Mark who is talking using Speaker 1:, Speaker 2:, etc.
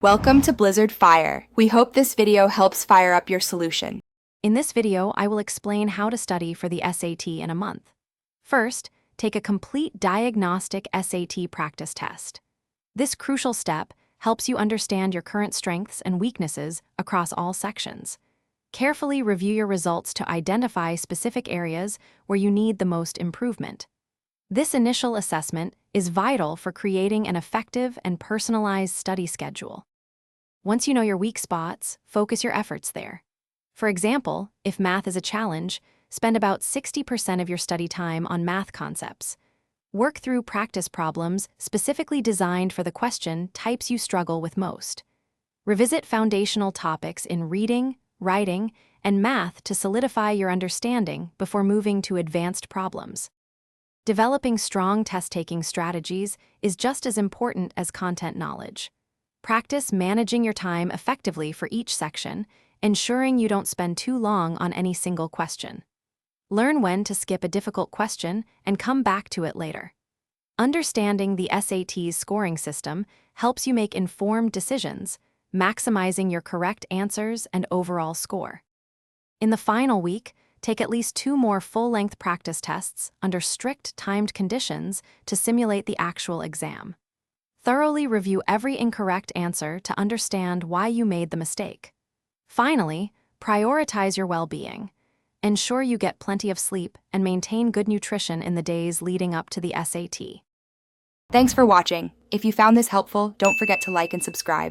Speaker 1: Welcome to Blizzard Fire. We hope this video helps fire up your solution.
Speaker 2: In this video, I will explain how to study for the SAT in a month. First, take a complete diagnostic SAT practice test. This crucial step helps you understand your current strengths and weaknesses across all sections. Carefully review your results to identify specific areas where you need the most improvement. This initial assessment is vital for creating an effective and personalized study schedule. Once you know your weak spots, focus your efforts there. For example, if math is a challenge, spend about 60% of your study time on math concepts. Work through practice problems specifically designed for the question types you struggle with most. Revisit foundational topics in reading, writing, and math to solidify your understanding before moving to advanced problems. Developing strong test-taking strategies is just as important as content knowledge. Practice managing your time effectively for each section, ensuring you don't spend too long on any single question. Learn when to skip a difficult question and come back to it later. Understanding the SAT's scoring system helps you make informed decisions, maximizing your correct answers and overall score. In the final week, take at least 2 more full-length practice tests under strict timed conditions to simulate the actual exam. Thoroughly review every incorrect answer to understand why you made the mistake. Finally, prioritize your well-being. Ensure you get plenty of sleep and maintain good nutrition in the days leading up to the SAT.
Speaker 1: Thanks for watching. If you found this helpful, don't forget to like and subscribe.